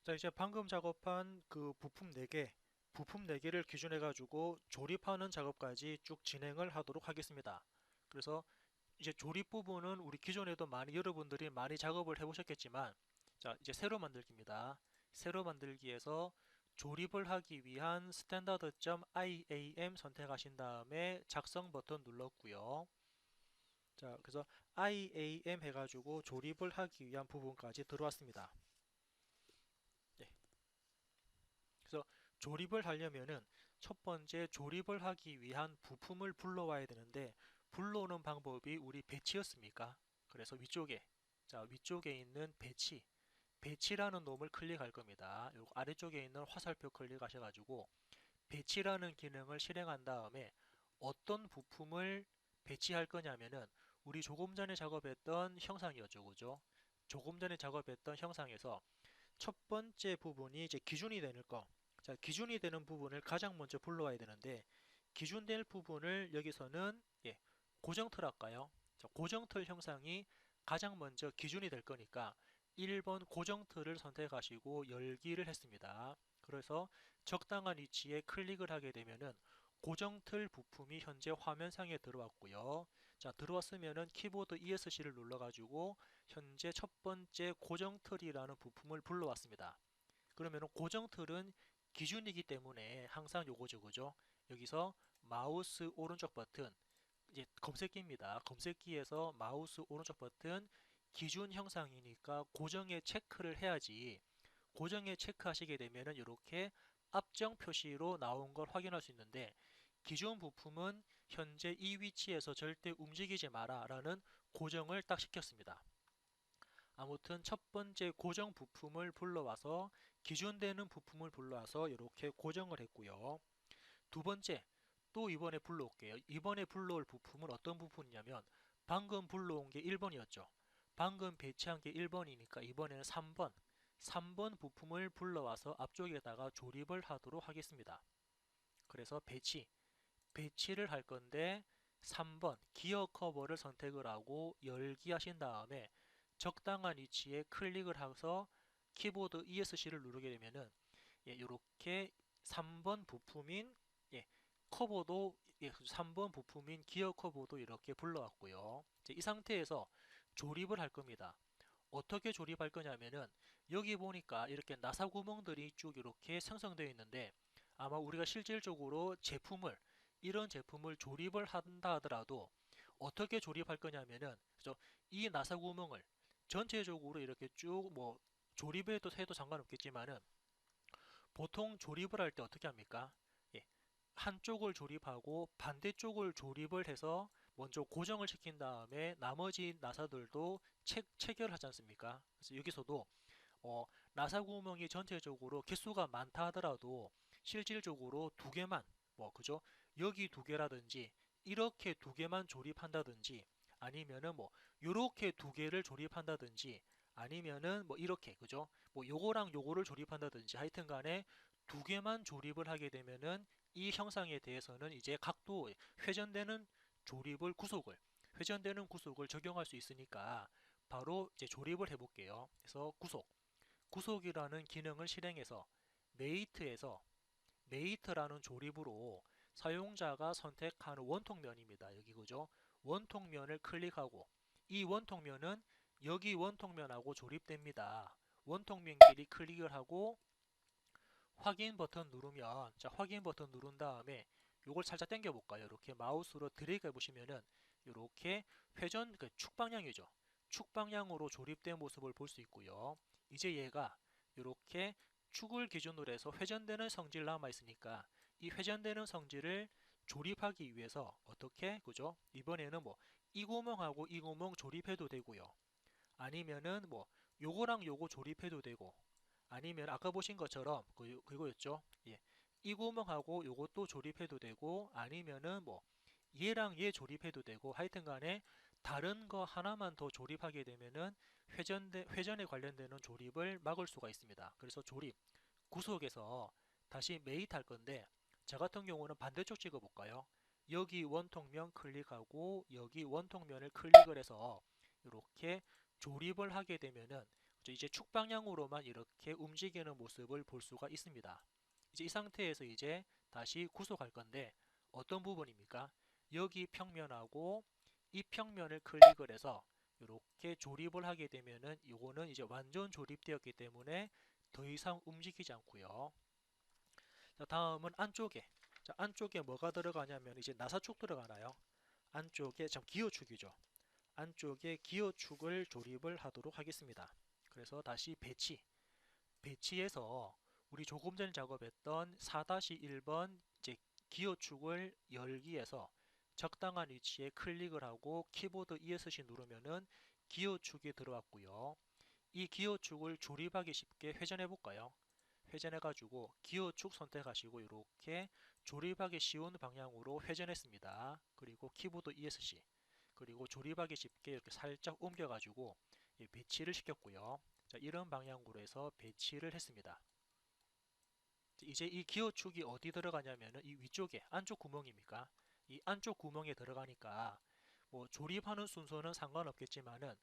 자, 이제 방금 작업한 그 부품 4개를 기준해 가지고 조립하는 작업까지 쭉 진행을 하도록 하겠습니다. 그래서 이제 조립 부분은 우리 기존에도 여러분들이 많이 작업을 해 보셨겠지만, 자, 이제 새로 만들기입니다. 새로 만들기에서 조립을 하기 위한 standard.iam 선택하신 다음에 작성 버튼 눌렀고요. 자, 그래서 iam 해가지고 조립을 하기 위한 부분까지 들어왔습니다. 네. 그래서 조립을 하려면은 첫 번째 조립을 하기 위한 부품을 불러와야 되는데, 불러오는 방법이 우리 배치였습니까? 그래서 위쪽에 있는 배치라는 놈을 클릭할 겁니다. 요 아래쪽에 있는 화살표 클릭하셔가지고 배치라는 기능을 실행한 다음에 어떤 부품을 배치할 거냐면은 우리 조금 전에 작업했던 형상이었죠, 그죠? 조금 전에 작업했던 형상에서 첫 번째 부분이 이제 기준이 되는 거. 자, 기준이 되는 부분을 가장 먼저 불러와야 되는데, 기준될 부분을 여기서는 고정틀 할까요? 자, 고정틀 형상이 가장 먼저 기준이 될 거니까 1번 고정틀을 선택하시고 열기를 했습니다. 그래서 적당한 위치에 클릭을 하게 되면은 고정틀 부품이 현재 화면상에 들어왔고요. 자, 들어왔으면은 키보드 ESC를 눌러가지고 현재 첫 번째 고정틀이라는 부품을 불러왔습니다. 그러면 고정틀은 기준이기 때문에 항상 요거죠, 그죠? 여기서 마우스 오른쪽 버튼, 이제 검색기입니다. 검색기에서 마우스 오른쪽 버튼, 기준 형상이니까 고정에 체크를 해야지. 고정에 체크하시게 되면은 이렇게 압정 표시로 나온 걸 확인할 수 있는데, 기존 부품은 현재 이 위치에서 절대 움직이지 마라 라는 고정을 딱 시켰습니다. 아무튼 첫 번째 고정 부품을 불러와서 기준되는 부품을 불러와서 이렇게 고정을 했고요. 두 번째, 또 이번에 불러올게요. 이번에 불러올 부품은 어떤 부품이냐면 방금 불러온 게 1번이었죠. 방금 배치한 게 1번이니까 이번에는 3번 부품을 불러와서 앞쪽에다가 조립을 하도록 하겠습니다. 그래서 배치를 할 건데 3번 기어 커버를 선택을 하고 열기 하신 다음에 적당한 위치에 클릭을 해서 키보드 ESC를 누르게 되면은 이렇게 3번 부품인 커버도 3번 부품인 기어 커버도 이렇게 불러왔고요. 이 상태에서 조립을 할 겁니다. 어떻게 조립할 거냐면은 여기 보니까 이렇게 나사 구멍들이 쭉 이렇게 생성되어 있는데, 아마 우리가 실질적으로 이런 제품을 조립을 한다 하더라도 어떻게 조립할 거냐면은, 그죠? 이 나사 구멍을 전체적으로 이렇게 쭉 조립해도 해도 상관없겠지만은 보통 조립을 할 때 어떻게 합니까? 예, 한쪽을 조립하고 반대쪽을 조립을 해서 먼저 고정을 시킨 다음에 나머지 나사들도 체결하지 않습니까? 그래서 여기서도 나사 구멍이 전체적으로 개수가 많다 하더라도 실질적으로 두 개만, 그죠? 여기 두 개라든지 이렇게 두 개만 조립한다든지, 아니면은 요렇게 두 개를 조립한다든지, 아니면은 이렇게, 그죠? 요거랑 요거를 조립한다든지, 하여튼 간에 두 개만 조립을 하게 되면은 이 형상에 대해서는 이제 각도 회전되는 회전되는 구속을 적용할 수 있으니까 바로 이제 조립을 해 볼게요. 그래서 구속이라는 기능을 실행해서 메이트에서 메이트라는 조립으로 사용자가 선택하는 원통면입니다. 여기 그죠? 원통면을 클릭하고 이 원통면은 여기 원통면하고 조립됩니다. 원통면끼리 클릭을 하고 확인 버튼 누르면, 자, 확인 버튼 누른 다음에 요걸 살짝 당겨 볼까요? 이렇게 마우스로 드래그 해 보시면은 이렇게 축 방향이죠. 축 방향으로 조립된 모습을 볼 수 있고요. 이제 얘가 이렇게 축을 기준으로 해서 회전되는 성질 남아 있으니까 이 회전되는 성질을 조립하기 위해서 어떻게, 그죠? 이번에는 이 구멍하고 이 구멍 조립해도 되고요. 아니면은 요거랑 요거 조립해도 되고, 아니면 아까 보신 것처럼 그거였죠. 이 구멍하고 요것도 조립해도 되고, 아니면은 얘랑 얘 조립해도 되고, 하여튼 간에 다른 거 하나만 더 조립하게 되면은 회전에 관련되는 조립을 막을 수가 있습니다. 그래서 구속에서 다시 메이트 할 건데, 저 같은 경우는 반대쪽 찍어 볼까요? 여기 원통면 클릭하고 여기 원통면을 클릭을 해서 이렇게 조립을 하게 되면은 이제 축 방향으로만 이렇게 움직이는 모습을 볼 수가 있습니다. 이제 이 상태에서 이제 다시 구속할 건데 어떤 부분입니까? 여기 평면하고 이 평면을 클릭을 해서 이렇게 조립을 하게 되면은 이거는 이제 완전 조립되었기 때문에 더 이상 움직이지 않고요. 자, 다음은 안쪽에. 자, 안쪽에 뭐가 들어가냐면 이제 나사축 들어가나요? 안쪽에 참 기어축이죠. 안쪽에 기어축을 조립을 하도록 하겠습니다. 그래서 다시 배치해서 우리 조금 전에 작업했던 4-1번 이제 기어축을 열기에서 적당한 위치에 클릭을 하고 키보드 ESC 누르면은 기어축이 들어왔고요. 이 기어축을 조립하기 쉽게 회전해 볼까요? 회전해 가지고 기어축 선택하시고 이렇게 조립하기 쉬운 방향으로 회전했습니다. 그리고 키보드 ESC 그리고 조립하기 쉽게 이렇게 살짝 옮겨 가지고 배치를 시켰고요. 자, 이런 방향으로 해서 배치를 했습니다. 이제 이 기어축이 어디 들어가냐면은 이 위쪽에 안쪽 구멍입니까? 이 안쪽 구멍에 들어가니까 뭐 조립하는 순서는 상관없겠지만은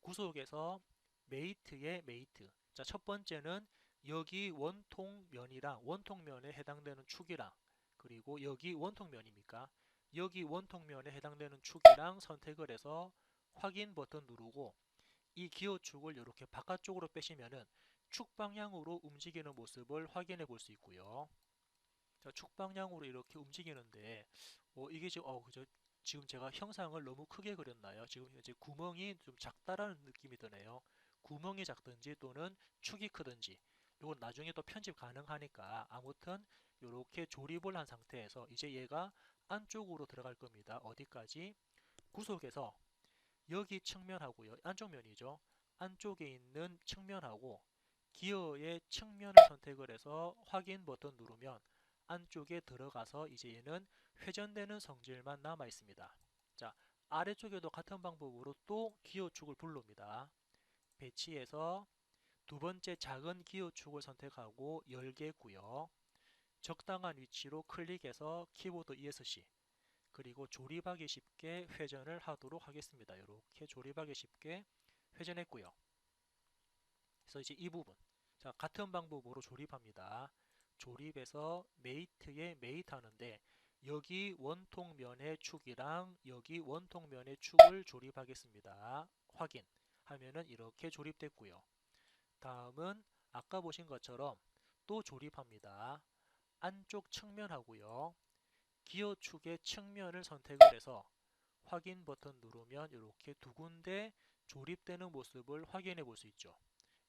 구속에서 메이트의 메이트. 자, 첫 번째는 여기 원통면에 해당되는 축이랑 그리고 여기 원통면입니까? 여기 원통면에 해당되는 축이랑 선택을 해서 확인 버튼 누르고 이 기어축을 이렇게 바깥쪽으로 빼시면은 축 방향으로 움직이는 모습을 확인해 볼 수 있고요. 자, 축 방향으로 이렇게 움직이는데 이게 지금 제가 형상을 너무 크게 그렸나요? 지금 이제 구멍이 좀 작다라는 느낌이 드네요. 구멍이 작든지 또는 축이 크든지 이건 나중에 또 편집 가능하니까 아무튼 이렇게 조립을 한 상태에서 이제 얘가 안쪽으로 들어갈 겁니다. 어디까지? 구속에서 여기 측면하고요. 안쪽 면이죠. 안쪽에 있는 측면하고 기어의 측면을 선택을 해서 확인 버튼 누르면 안쪽에 들어가서 이제 얘는 회전되는 성질만 남아 있습니다. 자, 아래쪽에도 같은 방법으로 또 기어축을 불러옵니다. 배치해서 두 번째 작은 기어축을 선택하고 열게 했고요. 적당한 위치로 클릭해서 키보드 ESC 그리고 조립하기 쉽게 회전을 하도록 하겠습니다. 이렇게 조립하기 쉽게 회전했고요. 그래서 이제 이 부분 자 같은 방법으로 조립합니다. 조립해서 메이트에 메이트 하는데 여기 원통면의 축이랑 여기 원통면의 축을 조립하겠습니다. 확인 하면은 이렇게 조립됐고요. 다음은 아까 보신 것처럼 또 조립합니다. 안쪽 측면하고요. 기어축의 측면을 선택을 해서 확인 버튼 누르면 이렇게 두 군데 조립되는 모습을 확인해 볼 수 있죠.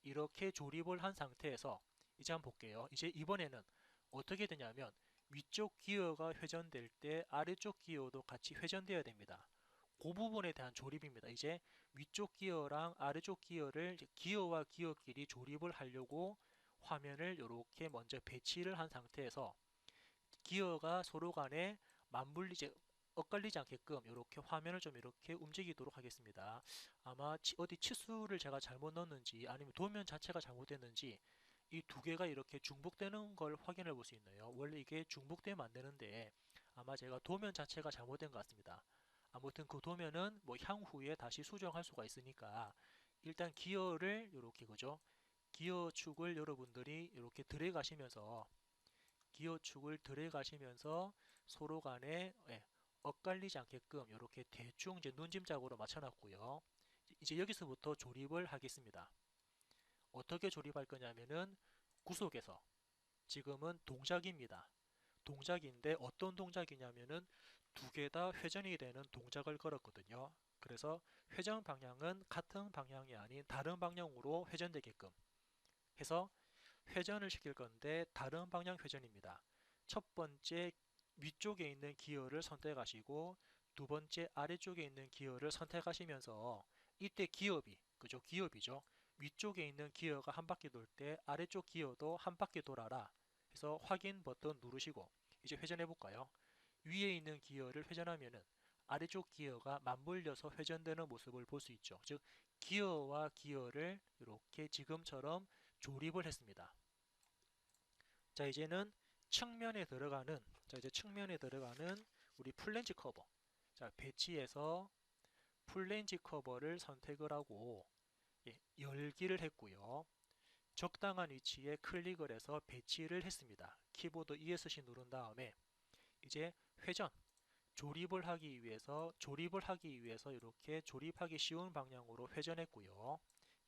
이렇게 조립을 한 상태에서 이제 한번 볼게요. 이제 이번에는 어떻게 되냐면 위쪽 기어가 회전될 때 아래쪽 기어도 같이 회전되어야 됩니다. 그 부분에 대한 조립입니다. 이제 위쪽 기어랑 아래쪽 기어를 기어와 기어끼리 조립을 하려고 화면을 이렇게 먼저 배치를 한 상태에서 기어가 서로 간에 맞물리지 엇갈리지 않게끔 이렇게 화면을 좀 이렇게 움직이도록 하겠습니다. 아마 어디 치수를 제가 잘못 넣었는지 아니면 도면 자체가 잘못됐는지 이 두 개가 이렇게 중복되는 걸 확인해 볼 수 있네요. 원래 이게 중복되면 안 되는데 아마 제가 도면 자체가 잘못된 것 같습니다. 아무튼 그 도면은 뭐 향후에 다시 수정할 수가 있으니까 일단 기어를 이렇게 그죠? 기어축을 여러분들이 이렇게 들어가시면서 기어축을 들어가시면서 서로 간에 엇갈리지 않게끔 이렇게 대충 이제 눈짐작으로 맞춰놨고요. 이제 여기서부터 조립을 하겠습니다. 어떻게 조립할 거냐면은 구속에서 지금은 동작입니다. 동작인데 어떤 동작이냐면은 두 개 다 회전이 되는 동작을 걸었거든요. 그래서 회전 방향은 같은 방향이 아닌 다른 방향으로 회전되게끔 해서 회전을 시킬 건데 다른 방향 회전입니다. 첫 번째 위쪽에 있는 기어를 선택하시고 두 번째 아래쪽에 있는 기어를 선택하시면서 이때 기업이 그죠? 기업이죠. 위쪽에 있는 기어가 한 바퀴 돌 때 아래쪽 기어도 한 바퀴 돌아라 해서 확인 버튼 누르시고 이제 회전해 볼까요? 위에 있는 기어를 회전하면은 아래쪽 기어가 맞물려서 회전되는 모습을 볼 수 있죠. 즉 기어와 기어를 이렇게 지금처럼 조립을 했습니다. 자 이제는 측면에 들어가는 우리 플랜지 커버 자 배치해서 플랜지 커버를 선택을 하고 열기를 했고요. 적당한 위치에 클릭을 해서 배치를 했습니다. 키보드 ESC 누른 다음에 이제 회전, 조립을 하기 위해서 이렇게 조립하기 쉬운 방향으로 회전했고요.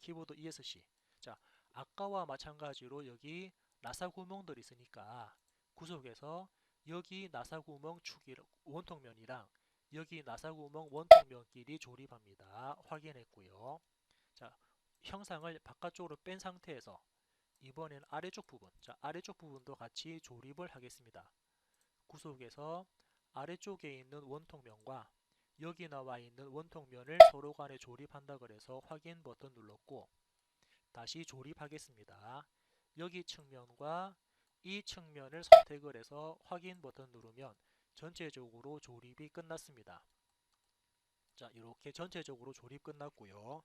키보드 ESC. 자, 아까와 마찬가지로 여기 나사 구멍들이 있으니까 구속에서 여기 나사 구멍 축이 원통면이랑 여기 나사 구멍 원통면끼리 조립합니다. 확인했고요. 자, 형상을 바깥쪽으로 뺀 상태에서 이번엔 아래쪽 부분, 자, 아래쪽 부분도 같이 조립을 하겠습니다. 구속에서 아래쪽에 있는 원통면과 여기 나와 있는 원통면을 서로 간에 조립한다 그래서 확인 버튼 눌렀고 다시 조립하겠습니다. 여기 측면과 이 측면을 선택을 해서 확인 버튼 누르면 전체적으로 조립이 끝났습니다. 자, 이렇게 전체적으로 조립 끝났고요.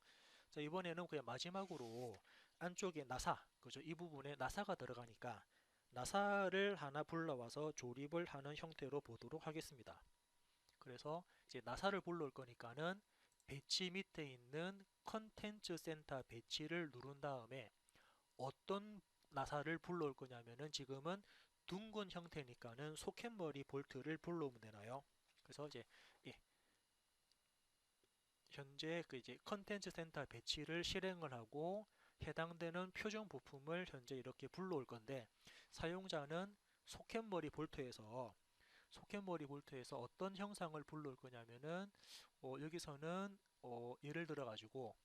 자, 이번에는 그냥 마지막으로 안쪽에 나사, 그죠? 이 부분에 나사가 들어가니까 나사를 하나 불러와서 조립을 하는 형태로 보도록 하겠습니다. 그래서 이제 나사를 불러올 거니까는 배치 밑에 있는 컨텐츠 센터 배치를 누른 다음에 어떤 나사를 불러올 거냐면은 지금은 둥근 형태니까는 소켓머리 볼트를 불러오면 되나요? 그래서 이제 예, 현재 그 이제 컨텐츠 센터 배치를 실행을 하고 해당되는 표준 부품을 현재 이렇게 불러올 건데 사용자는 소켓머리 볼트에서 어떤 형상을 불러올 거냐면은 여기서는 예를 들어 가지고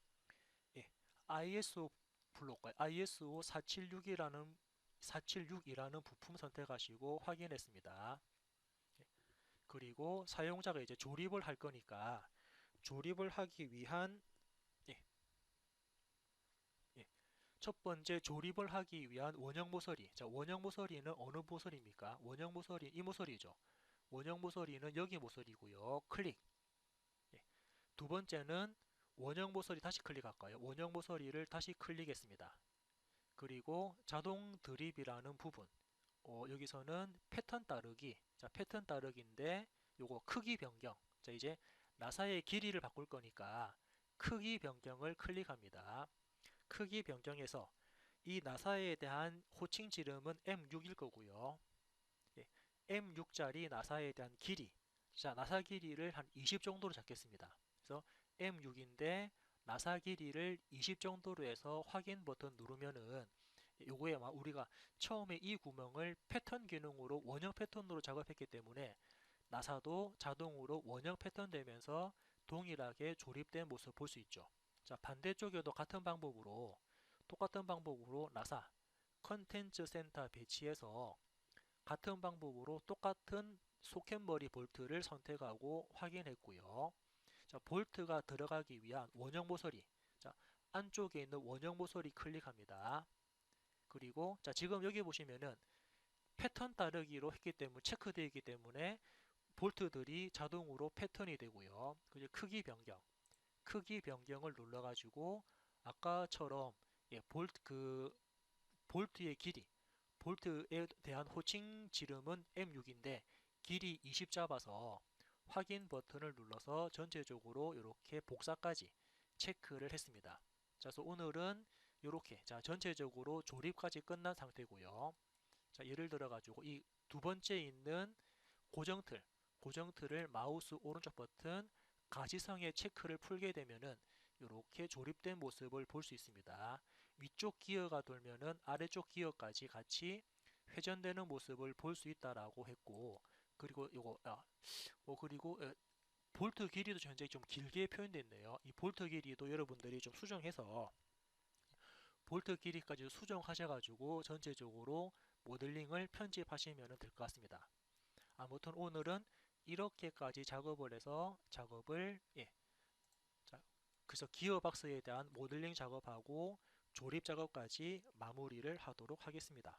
ISO 불러올까요? ISO 476이라는 부품 선택하시고 확인했습니다. 그리고 사용자가 이제 조립을 할 거니까 조립을 하기 위한 예, 예. 첫 번째 조립을 하기 위한 원형 모서리. 자, 원형 모서리는 어느 모서리입니까? 원형 모서리 이 모서리죠. 원형 모서리는 여기 모서리고요. 클릭. 예. 두 번째는 원형 모서리 다시 클릭할까요? 원형 모서리를 다시 클릭했습니다. 그리고 자동 드립이라는 부분. 여기서는 패턴 따르기. 자, 패턴 따르기인데 요거 크기 변경. 자, 이제 나사의 길이를 바꿀 거니까 크기 변경을 클릭합니다. 크기 변경에서 이 나사에 대한 호칭 지름은 M6일 거고요. M6짜리 나사에 대한 길이. 자, 나사 길이를 한 20 정도로 잡겠습니다. 그래서 M6인데 나사 길이를 20 정도로 해서 확인 버튼 누르면은 요거에 우리가 처음에 이 구멍을 패턴 기능으로 원형 패턴으로 작업했기 때문에 나사도 자동으로 원형 패턴 되면서 동일하게 조립된 모습 볼 수 있죠. 자, 반대쪽에도 똑같은 방법으로 나사 컨텐츠 센터 배치해서 같은 방법으로 똑같은 소켓머리 볼트를 선택하고 확인했고요. 자, 볼트가 들어가기 위한 원형 모서리. 자, 안쪽에 있는 원형 모서리 클릭합니다. 그리고 자, 지금 여기 보시면은 패턴 따르기로 했기 때문에 체크되어 있기 때문에 볼트들이 자동으로 패턴이 되고요. 그리고 크기 변경을 눌러가지고 아까처럼 볼트의 길이, 볼트에 대한 호칭 지름은 M6인데 길이 20 잡아서 확인 버튼을 눌러서 전체적으로 이렇게 복사까지 체크를 했습니다. 자, 그래서 오늘은 이렇게 자 전체적으로 조립까지 끝난 상태고요. 자, 예를 들어 가지고 이 두 번째 있는 고정틀, 고정틀을 마우스 오른쪽 버튼 가시성의 체크를 풀게 되면은 이렇게 조립된 모습을 볼 수 있습니다. 위쪽 기어가 돌면은 아래쪽 기어까지 같이 회전되는 모습을 볼 수 있다라고 했고, 그리고 볼트 길이도 현재 좀 길게 표현되어 있네요. 이 볼트 길이도 여러분들이 좀 수정해서 볼트 길이까지 수정하셔가지고 전체적으로 모델링을 편집하시면 될 것 같습니다. 아무튼 오늘은 이렇게까지 작업을 해서 자, 그래서 기어박스에 대한 모델링 작업하고 조립 작업까지 마무리를 하도록 하겠습니다.